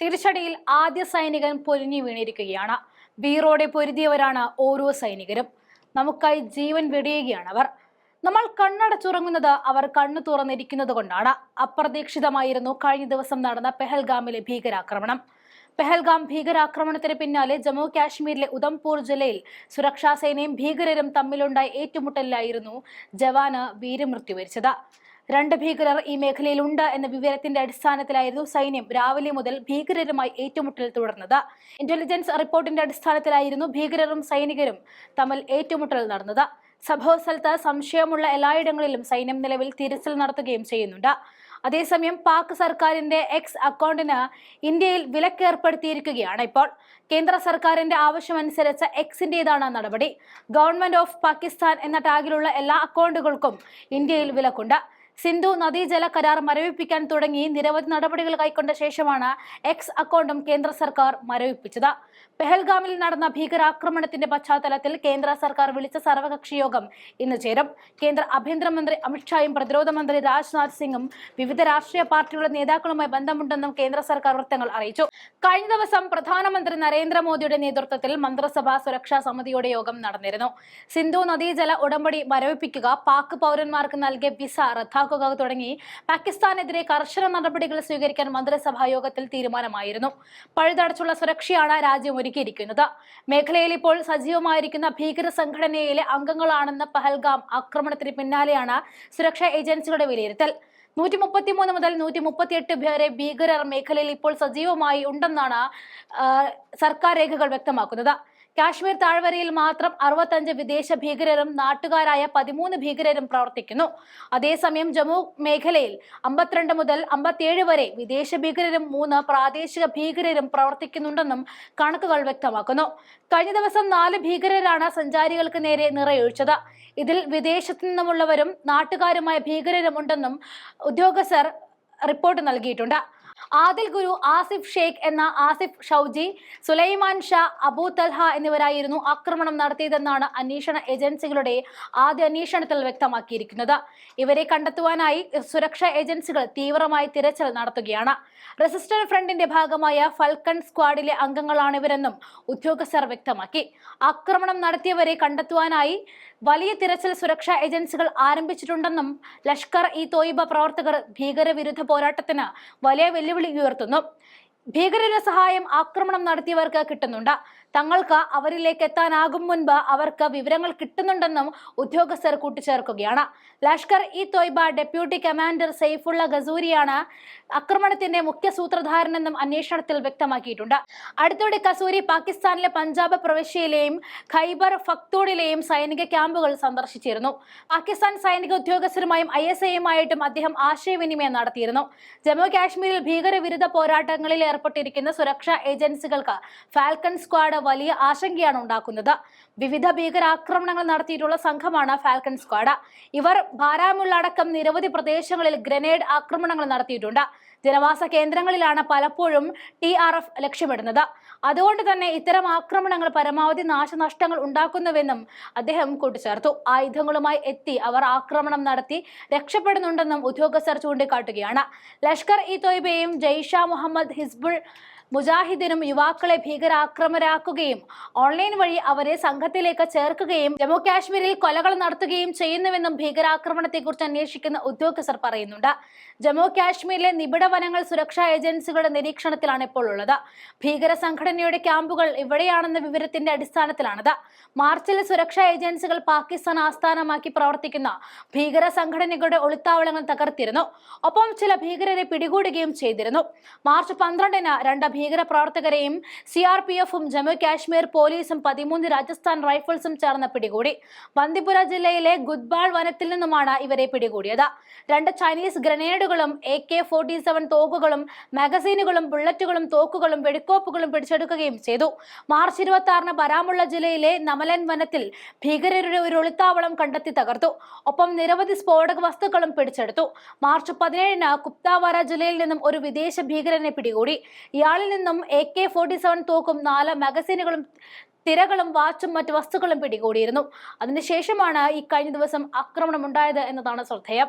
തിരിച്ചടിയിൽ ആദ്യ സൈനികൻ പൊരിഞ്ഞു വീണിരിക്കുകയാണ്. വീറോടെ പൊരുതിയവരാണ് ഓരോ സൈനികരും. നമുക്കായി ജീവൻ വെടിയുകയാണ് അവർ. നമ്മൾ കണ്ണടച്ചുറങ്ങുന്നത് അവർ കണ്ണു തുറന്നിരിക്കുന്നത് കൊണ്ടാണ്. അപ്രതീക്ഷിതമായിരുന്നു കഴിഞ്ഞ ദിവസം നടന്ന പെഹൽഗാമിലെ ഭീകരാക്രമണം. പെഹൽഗാം ഭീകരാക്രമണത്തിന് പിന്നാലെ ജമ്മു കാശ്മീരിലെ ഉധംപൂർ ജില്ലയിൽ സുരക്ഷാ സേനയും ഭീകരരും തമ്മിലുണ്ടായ ഏറ്റുമുട്ടലിലായിരുന്നു ജവാന് വീരമൃത്യു വരിച്ചത്. 2 ഭീകരർ ഈ മേഖലയിലുണ്ട് എന്ന വിവരത്തിന്റെ അടിസ്ഥാനത്തിലായിരുന്നു സൈന്യം രാവിലെ മുതൽ ഭീകരരുമായി ഏറ്റുമുട്ടൽ തുടർന്നത്. ഇന്റലിജൻസ് റിപ്പോർട്ടിന്റെ അടിസ്ഥാനത്തിലായിരുന്നു ഭീകരരും സൈനികരും തമ്മിൽ ഏറ്റുമുട്ടൽ നടന്നത്. സംഭവസ്ഥലത്ത് സംശയമുള്ള എല്ലായിടങ്ങളിലും സൈന്യം നിലവിൽ തിരച്ചിൽ നടത്തുകയും ചെയ്യുന്നുണ്ട്. അതേസമയം പാക് സർക്കാരിന്റെ എക്സ് അക്കൗണ്ടിന് ഇന്ത്യയിൽ വിലക്കേർപ്പെടുത്തിയിരിക്കുകയാണ് ഇപ്പോൾ. കേന്ദ്ര സർക്കാരിന്റെ ആവശ്യമനുസരിച്ച് എക്സിന്റേതാണ് നടപടി. ഗവൺമെന്റ് ഓഫ് പാകിസ്ഥാൻ എന്ന ടാഗിലുള്ള എല്ലാ അക്കൗണ്ടുകൾക്കും ഇന്ത്യയിൽ വിലക്കുണ്ട്. സിന്ധു നദീജല കരാർ മരവിപ്പിക്കാൻ തുടങ്ങി നിരവധി നടപടികൾ കൈക്കൊണ്ട ശേഷമാണ് എക്സ് അക്കൗണ്ടും കേന്ദ്ര സർക്കാർ മരവിപ്പിച്ചത്. പെഹൽഗാമിൽ നടന്ന ഭീകരാക്രമണത്തിന്റെ പശ്ചാത്തലത്തിൽ കേന്ദ്ര സർക്കാർ വിളിച്ച സർവകക്ഷി യോഗം ഇന്ന് ചേരും. കേന്ദ്ര ആഭ്യന്തരമന്ത്രി അമിത്ഷായും പ്രതിരോധ മന്ത്രി രാജ്നാഥ് സിംഗും വിവിധ രാഷ്ട്രീയ പാർട്ടികളുടെ നേതാക്കളുമായി ബന്ധമുണ്ടെന്നും കേന്ദ്ര സർക്കാർ വൃത്തങ്ങൾ അറിയിച്ചു. കഴിഞ്ഞ ദിവസം പ്രധാനമന്ത്രി നരേന്ദ്രമോദിയുടെ നേതൃത്വത്തിൽ മന്ത്രിസഭാ സുരക്ഷാ സമിതിയുടെ യോഗം നടന്നിരുന്നു. സിന്ധു നദീജല ഉടമ്പടി മരവിപ്പിക്കുക, പാക് പൗരന്മാർക്ക് നൽകിയ വിസ റദ്ദാക്കുക തുടങ്ങി പാകിസ്ഥാനെതിരെ കർശന നടപടികൾ സ്വീകരിക്കാൻ മന്ത്രിസഭാ യോഗത്തിൽ തീരുമാനമായിരുന്നു. പഴുതടച്ചുള്ള സുരക്ഷയാണ് രാജ്യം ഒരുക്കിയിരിക്കുന്നത്. മേഖലയിൽ ഇപ്പോൾ സജീവമായിരിക്കുന്ന ഭീകര സംഘടനയിലെ അംഗങ്ങളാണെന്ന പഹൽഗാം ആക്രമണത്തിന് പിന്നാലെയാണ് സുരക്ഷാ ഏജൻസികളുടെ വിലയിരുത്തൽ. 133 മുതൽ 138 വരെ ഭീകരർ മേഖലയിൽ ഇപ്പോൾ സജീവമായി ഉണ്ടെന്നാണ് സർക്കാർ രേഖകൾ വ്യക്തമാക്കുന്നത്. കാശ്മീർ താഴ്വരയിൽ മാത്രം 65 വിദേശ ഭീകരരും നാട്ടുകാരായ 13 ഭീകരരും പ്രവർത്തിക്കുന്നു. അതേസമയം ജമ്മു മേഖലയിൽ 52 മുതൽ 57 വരെ വിദേശ ഭീകരരും 3 പ്രാദേശിക ഭീകരരും പ്രവർത്തിക്കുന്നുണ്ടെന്നും കണക്കുകൾ വ്യക്തമാക്കുന്നു. കഴിഞ്ഞ ദിവസം 4 ഭീകരരാണ് സഞ്ചാരികൾക്ക് നേരെ നിറയൊഴിച്ചത്. ഇതിൽ വിദേശത്തു നിന്നുമുള്ളവരും നാട്ടുകാരുമായ ഭീകരരും ഉണ്ടെന്നും ഉദ്യോഗസ്ഥർ റിപ്പോർട്ട് നൽകിയിട്ടുണ്ട്. ആദിൽ ഗുരു, ആസിഫ് ഷെയ്ഖ് എന്ന ആസിഫ് ഷൌജി, സുലൈമാൻ ഷാ, അബൂ തൽഹ എന്നിവരായിരുന്നു ആക്രമണം നടത്തിയതെന്നാണ് അന്വേഷണ ഏജൻസികളുടെ ആദ്യ അന്വേഷണത്തിൽ വ്യക്തമാക്കിയിരിക്കുന്നത്. ഇവരെ കണ്ടെത്തുവാനായി സുരക്ഷാ ഏജൻസികൾ തീവ്രമായി തിരച്ചിൽ നടത്തുകയാണ്. റെസിസ്റ്റന്റ് ഫ്രണ്ടിന്റെ ഭാഗമായ ഫൽക്കൺ സ്ക്വാഡിലെ അംഗങ്ങളാണിവരെന്നും ഉദ്യോഗസ്ഥർ വ്യക്തമാക്കി. ആക്രമണം നടത്തിയവരെ കണ്ടെത്തുവാനായി വലിയ തിരച്ചിൽ സുരക്ഷാ ഏജൻസികൾ ആരംഭിച്ചിട്ടുണ്ടെന്നും ലഷ്കർ ഇ തോയിബ പ്രവർത്തകർ ഭീകരവിരുദ്ധ പോരാട്ടത്തിന് വലിയ വെല്ലുവിളി ഉയർത്തുന്നു. ഭീകരരുടെ സഹായം ആക്രമണം നടത്തിയവർക്ക് കിട്ടുന്നുണ്ട്. തങ്ങൾക്ക് അവരിലേക്ക് എത്താനാകും മുൻപ് അവർക്ക് വിവരങ്ങൾ കിട്ടുന്നുണ്ടെന്നും ഉദ്യോഗസ്ഥർ കൂട്ടിച്ചേർക്കുകയാണ്. ലഷ്കർ ഇ തോയ്ബ ഡെപ്യൂട്ടി കമാൻഡർ സെയ്ഫുള്ള ഗസൂരിയാണ് ആക്രമണത്തിന്റെ മുഖ്യ സൂത്രധാരനെന്നും അന്വേഷണത്തിൽ വ്യക്തമാക്കിയിട്ടുണ്ട്. അടുത്തിടെ കസൂരി പാകിസ്ഥാനിലെ പഞ്ചാബ് പ്രവിശ്യയിലെയും ഖൈബർ ഫക്തൂണിലെയും സൈനിക ക്യാമ്പുകൾ സന്ദർശിച്ചിരുന്നു. പാകിസ്ഥാൻ സൈനിക ഉദ്യോഗസ്ഥരുമായും ISIയുമായിട്ടും അദ്ദേഹം ആശയവിനിമയം നടത്തിയിരുന്നു. ജമ്മു കാശ്മീരിൽ ഭീകരവിരുദ്ധ പോരാട്ടങ്ങളിൽ ഏർപ്പെട്ടിരിക്കുന്ന സുരക്ഷാ ഏജൻസികൾക്ക് ഫാൽക്കൺ സ്ക്വാഡ് വലിയ ആശങ്കയാണ് ഉണ്ടാക്കുന്നത്. വിവിധ ഭീകരാക്രമണങ്ങൾ നടത്തിയിട്ടുള്ള സംഘമാണ് ഫാൽക്കൺ സ്ക്വാഡ്. ഇവർ ബാരാമുള്ള അടക്കം നിരവധി പ്രദേശങ്ങളിൽ ഗ്രനേഡ് ആക്രമണങ്ങൾ നടത്തിയിട്ടുണ്ട്. ജനവാസ കേന്ദ്രങ്ങളിലാണ് പലപ്പോഴും TRF ലക്ഷ്യമിടുന്നത്. അതുകൊണ്ട് തന്നെ ഇത്തരം ആക്രമണങ്ങൾ പരമാവധി നാശനഷ്ടങ്ങൾ ഉണ്ടാക്കുന്നുവെന്നും അദ്ദേഹം കൂട്ടിച്ചേർത്തു. ആയുധങ്ങളുമായി എത്തി അവർ ആക്രമണം നടത്തി രക്ഷപ്പെടുന്നുണ്ടെന്നും ഉദ്യോഗസ്ഥർ ചൂണ്ടിക്കാട്ടുകയാണ്. ലഷ്കർ ഇ തോയ്ബയും ജയ്ഷ മുഹമ്മദ്, ഹിസ്ബുൾ മുജാഹിദിനും യുവാക്കളെ ഭീകരാക്രമരാക്കുകയും ഓൺലൈൻ വഴി അവരെ സംഘത്തിലേക്ക് ചേർക്കുകയും ജമ്മു കാശ്മീരിൽ കൊലകൾ നടത്തുകയും ചെയ്യുന്നുവെന്നും ഭീകരാക്രമണത്തെക്കുറിച്ച് അന്വേഷിക്കുന്ന ഉദ്യോഗസ്ഥർ പറയുന്നുണ്ട്. ജമ്മു കാശ്മീരിലെ നിബിഡ വനങ്ങൾ സുരക്ഷാ ഏജൻസികളുടെ നിരീക്ഷണത്തിലാണ് ഇപ്പോൾ ഉള്ളത്. ഭീകര സംഘടനയുടെ ക്യാമ്പുകൾ ഇവിടെയാണെന്ന വിവരത്തിന്റെ അടിസ്ഥാനത്തിലാണിത്. മാർച്ചിൽ സുരക്ഷാ ഏജൻസികൾ പാകിസ്ഥാൻ ആസ്ഥാനമാക്കി പ്രവർത്തിക്കുന്ന ഭീകര സംഘടനകളുടെ ഒളിത്താവളങ്ങൾ തകർത്തിരുന്നു. ഒപ്പം ചില ഭീകരരെ പിടികൂടുകയും ചെയ്തിരുന്നു. മാർച്ച് 12-ന് 2 ഭീകര പ്രവർത്തകരെയും CRPFും ജമ്മു കാശ്മീർ പോലീസും 13 രാജസ്ഥാൻ റൈഫിൾസും ചേർന്ന് പിടികൂടി. ബന്ദിപുര ജില്ലയിലെ ഗുദ്ബാൾ വനത്തിൽ നിന്നുമാണ് ഇവരെ പിടികൂടിയത്. 2 ചൈനീസ് ഗ്രനേഡുകളും AK-47 തോക്കുകളും മാഗസീനുകളും ബുള്ളറ്റുകളും തോക്കുകളും വെടിക്കോപ്പുകളും പിടിച്ചെടുക്കുകയും ചെയ്തു. മാർച്ച് 26-ന് ബാരാമുള്ള ജില്ലയിലെ നമലൻ വനത്തിൽ ഭീകരരുടെ ഒരു ഒളിത്താവളം കണ്ടെത്തി തകർത്തു. ഒപ്പം നിരവധി സ്ഫോടക വസ്തുക്കളും പിടിച്ചെടുത്തു. മാർച്ച് 17-ന് കുപ്താവാര ജില്ലയിൽ നിന്നും ഒരു വിദേശ ഭീകരനെ പിടികൂടി. ഇയാളിൽ നിന്നും AK-47 തോക്കും 4 മാഗസീനുകളും തിരകളും വാച്ചും മറ്റു വസ്തുക്കളും പിടികൂടിയിരുന്നു. അതിനുശേഷമാണ് ഈ കഴിഞ്ഞ ദിവസം ആക്രമണം ഉണ്ടായത് എന്നതാണ് ശ്രദ്ധേയം.